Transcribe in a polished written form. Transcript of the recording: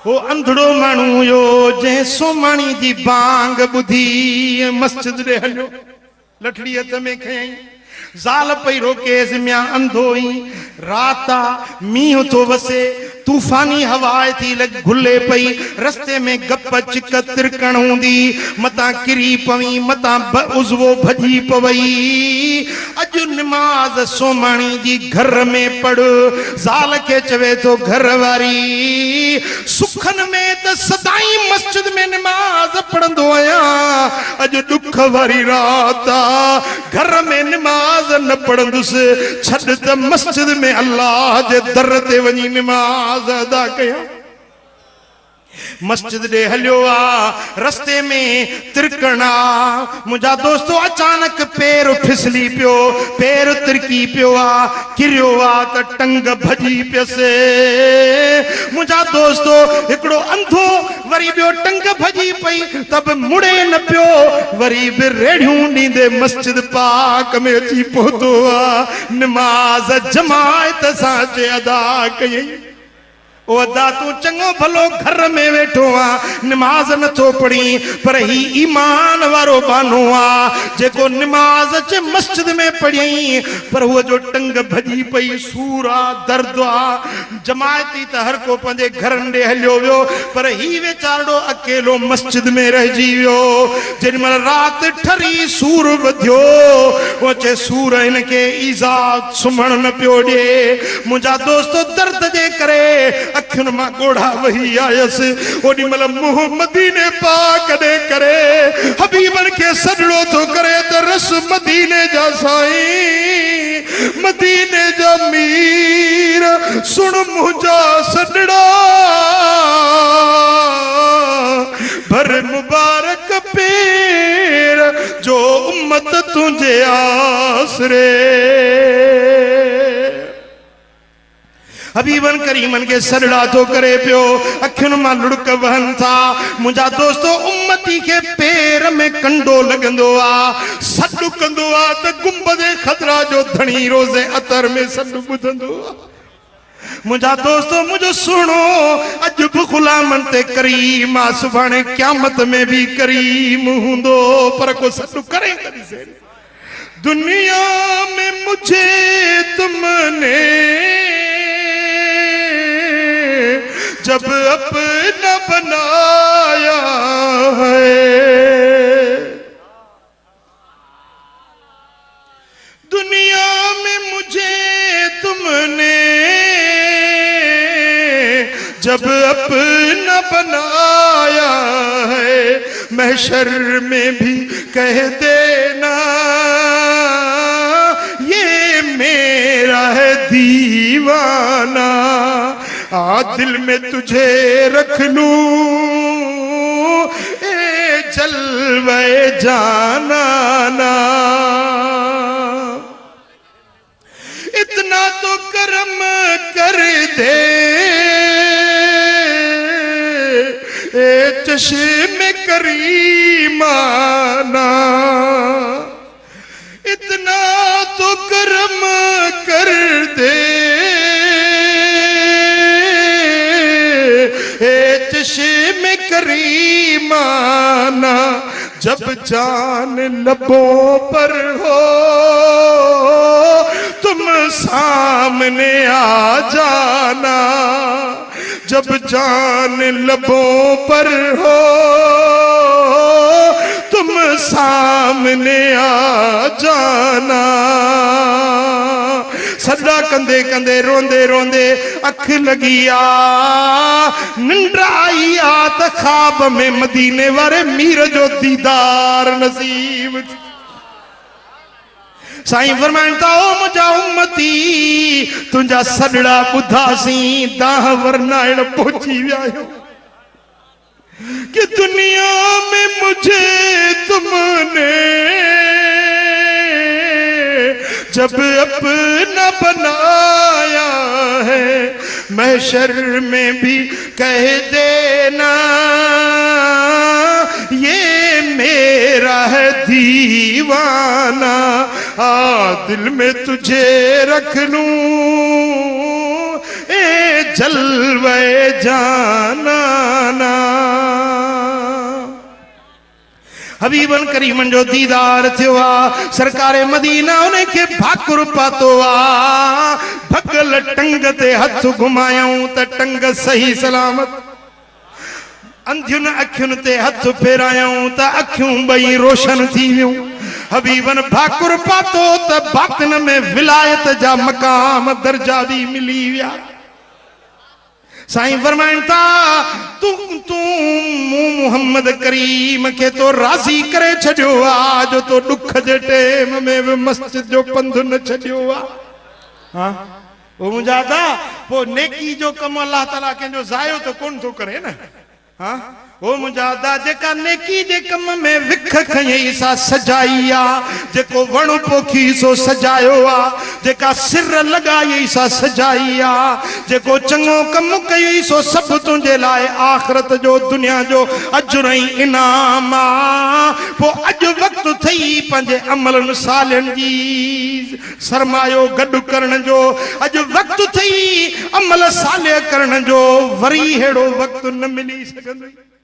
वो अंधड़ो मानू यो जे सोमाणी जी बांग बुधी मस्जिद रे हलो लठड़ी हथ में खई ज़ाल पई रोकेस म्या अंधोई राता मींह तो वसे तूफानी हवाए थी लग घुले पई रस्ते में गप चिक तिरकण हूंदी मता किरी पवी मता उज़वो भजी पवई अज नमाज सोमाणी जी घर में पढ़ ज़ाल के चवे तो घर वारी सुखन में त सदाई मस्जिद में नमाज पढ़ंदो आया अज दुख वारी रात घर में नमाज न पढ़ंदुसि छॾ त मस्जिद में अल्लाह जे दर ते वञी नमाज अदा कया मस्जिद दे हलियो आ रस्ते में तिरकना मुझा दोस्तों अचानक पैर फिसली पियो पैर तिरकी पियो आ किरियो आ त टंग भजी पियसे मुझा दोस्तों हिकड़ो अंधो वरी बियो टंग भजी पई तब मुड़े न पियो वरी बि रेड़ियूं ॾींदे मस्जिद पाक में अची पहुतो आ नमाज जमायत सां चे अदा कयई ओ अदा तू चंगो भलो घर में वेठो आ नमाज न तो पढ़ी पर ही ईमान वारो बानो आ जेको नमाज च मस्जिद में पढ़ी पर वो जो टंग भजी पई सूरा दर्द आ जमायती त हर को पंजे घर डे हलियो वियो पर ही वेचारो अकेलो मस्जिद में रहिजी वियो जेमल रात ठरी सूर वधियो वो चे सूर इनके ईज़ा सुमण न पियो दे मुझा दोस्तों दर्द जे करे अखियुनि मां गोढ़ा वही आयस ओडी मल मुंह मदीने पाक दे करे हबीबन के सजड़ो तो करे त रस मदीने जा साईं मदीने जा मीर सुन मुझा सजड़ा भर मुबारक पेर जो उम्मत तुझे आसरे हबीबन करीमन के सड़ड़ा तो करे पियो अखियुनि मां लुड़क वहन था मुझा दोस्तों उम्मती के पैर में कंडो लगंदो आ सॾु कंदो आ त गुंबदे खतरा जो धणी रोज़े अतर में सॾु ॿुधंदो आ मुझा दोस्तों मुझो सुनो अज भी गुलामन ते करीम आ सुभाणे क़यामत में भी करीम हुंदो पर को सॾु करे कदी दुनिया में मुझे तुमने जब अपना बनाया है दुनिया में मुझे तुमने जब अपना बनाया है महशर में भी कह देना ये मेरा है दीवाना आ दिल में तुझे रख लूं ए जलवे जाना इतना तो करम कर दे ए चश्मे करीमाना इतना तो करम कर दे चश्मे करीमाना जब जान लबों पर हो तुम सामने आ जाना जब जान लबों पर हो तुम सामने आ जाना सदा कंदे कंदे रोंदे रोंदे अख लगी आ निंद्रा आई आ त ख्वाब में मदीने वारे मीर जो दीदार नसीब साईं फरमाइंदा ओ मुझा उम्मती तुझा सड़ड़ा बुधासी दाह वरनाइण पहुंची विया कि दुनिया में मुझे तुमने जब अपना बनाया है महशर में भी कह देना ये मेरा है दीवाना आ दिल में तुझे रख लूं ए जलवे जाना हबीबन करीमन जो दीदार थियो आ सरकारे मदीना उन्हें के भाकुर पातो आ भगल टंग ते हथ घुमायूं त टंग सही सलामत अंधियुन अखियुन ते हथ फेरायूं त अखियूं बई रोशन थी वियूं हबीबन भाकुर पातो त बातिन में विलायत जा मकाम दर्जा भी मिली विया साईं फरमाइन था तू तू मोहम्मद करीम के तो राजी करे छड़ियो आ जो तो दुख जे टेम में भी मस्जिद जो पंध न छड़ियो आ हां वो मुजादा वो नेकी जो कम अल्लाह ताला के जो जायो तो कौन तो करे ना हाँ वो मुजादा जेका नेकी जे कम में विख खई सा सजाई आ जेको वण पोखी सो सजायो आ जेका सिर लगाई सा सजाई आ जेको चंगो कम कई सो सब तुझे लाए आखिरत जो दुनिया जो अजर इनाम आ वो अज वक्त थई पंजे अमलन सालन जी सरमायो गड करण जो अज वक्त थई अमल साले करण जो वरी हेड़ो वक्त न मिली सकंदो